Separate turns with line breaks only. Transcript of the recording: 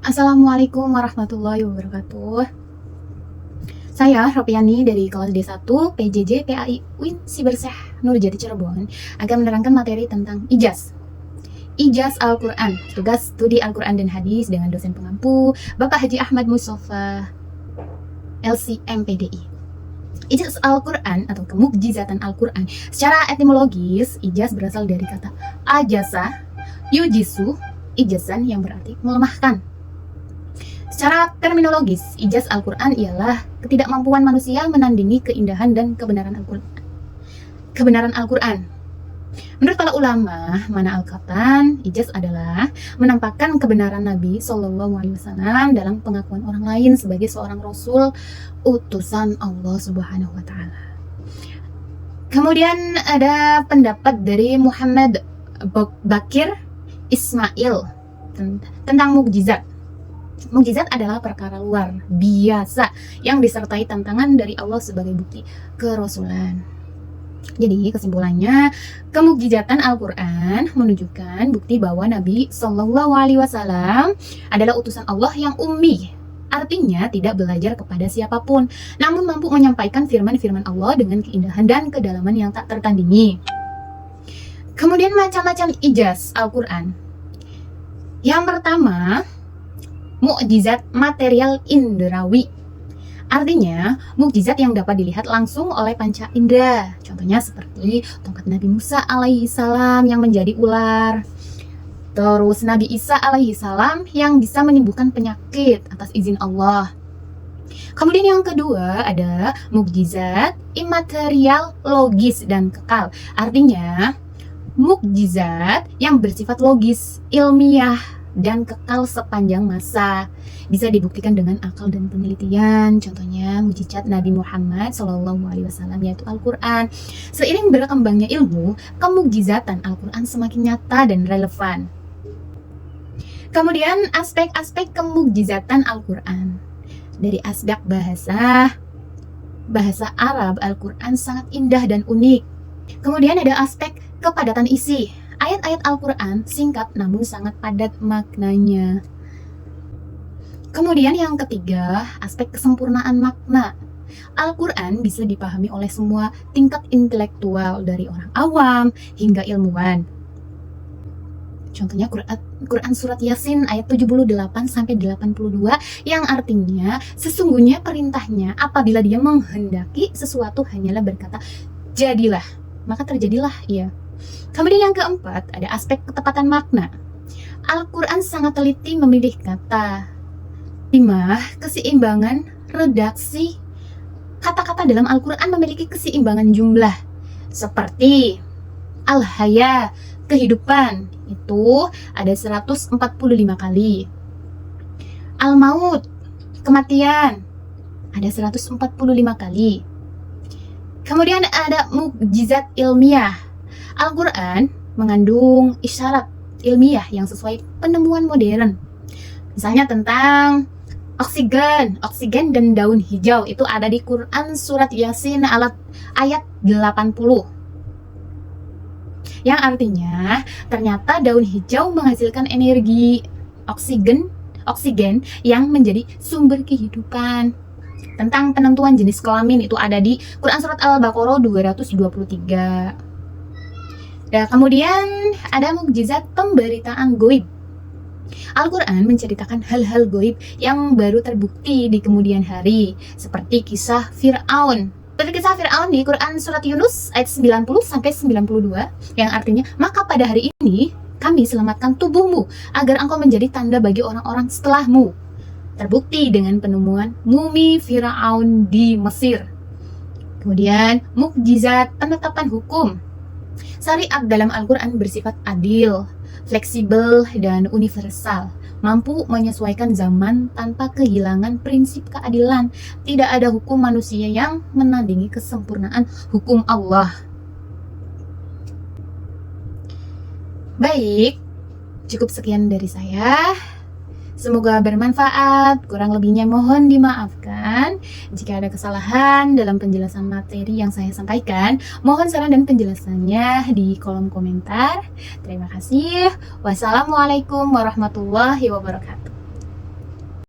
Assalamualaikum warahmatullahi wabarakatuh. Saya Ropiani dari kelas D1 PJJ PAI UIN Siberseh Nurjati Cirebon akan menerangkan materi tentang ijaz. Ijaz Al-Quran, tugas studi Al-Quran dan Hadis dengan dosen pengampu Bapak Haji Ahmad Mustafa LCMPDI. Ijaz Al-Quran atau kemukjizatan Al-Quran. Secara etimologis, ijaz berasal dari kata ajasa, yujisu, ijazan yang berarti melemahkan. Secara terminologis, ijaz Al-Quran ialah ketidakmampuan manusia menandingi keindahan dan kebenaran Al-Quran. Menurut para ulama Al-Qatan, ijaz adalah menampakkan kebenaran Nabi SAW dalam pengakuan orang lain sebagai seorang Rasul utusan Allah Subhanahu wa Ta'ala. Kemudian ada pendapat dari Muhammad Bakir Ismail tentang mukjizat. Mukjizat adalah perkara luar biasa yang disertai tantangan dari Allah sebagai bukti kerasulan. Jadi kesimpulannya, kemukjizatan Al-Quran menunjukkan bukti bahwa Nabi SAW adalah utusan Allah yang ummi. Artinya tidak belajar kepada siapapun, namun mampu menyampaikan firman-firman Allah dengan keindahan dan kedalaman yang tak tertandingi. Kemudian macam-macam ijaz Al-Quran. Yang pertama, mukjizat material indrawi. Artinya, mukjizat yang dapat dilihat langsung oleh panca indera. Contohnya seperti tongkat Nabi Musa alaihi salam yang menjadi ular. Terus Nabi Isa alaihi salam yang bisa menyembuhkan penyakit atas izin Allah. Kemudian yang kedua ada mukjizat imaterial logis dan kekal. Artinya, mukjizat yang bersifat logis, ilmiah, dan kekal sepanjang masa, bisa dibuktikan dengan akal dan penelitian. Contohnya mukjizat Nabi Muhammad SAW yaitu Al-Quran. Seiring berkembangnya ilmu, kemukjizatan Al-Quran semakin nyata dan relevan. Kemudian aspek-aspek kemukjizatan Al-Quran. Dari aspek bahasa Arab Al-Quran sangat indah dan unik. Kemudian ada aspek kepadatan isi. Ayat-ayat Al-Quran singkat namun sangat padat maknanya. Kemudian yang ketiga, aspek kesempurnaan makna. Al-Quran bisa dipahami oleh semua tingkat intelektual dari orang awam hingga ilmuwan. Contohnya Quran surat Yasin ayat 78-82 yang artinya sesungguhnya perintahnya apabila dia menghendaki sesuatu hanyalah berkata jadilah, maka terjadilah ia. Kemudian yang keempat, ada aspek ketepatan makna. Al-Quran sangat teliti memilih kata. 5. Keseimbangan redaksi. Kata-kata dalam Al-Quran memiliki keseimbangan jumlah. Seperti Al-Haya, kehidupan, itu ada 145 kali. Al-Maut, kematian, ada 145 kali. Kemudian ada mukjizat ilmiah. Al-Quran mengandung isyarat ilmiah yang sesuai penemuan modern. Misalnya tentang oksigen dan daun hijau, itu ada di Quran surat Yasin ayat 80. Yang artinya ternyata daun hijau menghasilkan energi oksigen yang menjadi sumber kehidupan. Tentang penentuan jenis kelamin, itu ada di Quran surat Al-Baqarah 223. Nah, kemudian ada mukjizat pemberitaan goib. Al-Quran menceritakan hal-hal goib yang baru terbukti di kemudian hari, seperti kisah Fir'aun. Seperti kisah Fir'aun di Quran surat Yunus ayat 90-92 yang artinya, maka pada hari ini kami selamatkan tubuhmu agar engkau menjadi tanda bagi orang-orang setelahmu. Terbukti dengan penemuan mumi Fir'aun di Mesir. Kemudian mukjizat penetapan hukum. Syariat dalam Al-Quran bersifat adil, fleksibel, dan universal, mampu menyesuaikan zaman tanpa kehilangan prinsip keadilan. Tidak ada hukum manusia yang menandingi kesempurnaan hukum Allah. Baik, cukup sekian dari saya. Semoga bermanfaat, kurang lebihnya mohon dimaafkan. Jika ada kesalahan dalam penjelasan materi yang saya sampaikan, mohon saran dan penjelasannya di kolom komentar. Terima kasih. Wassalamualaikum warahmatullahi wabarakatuh.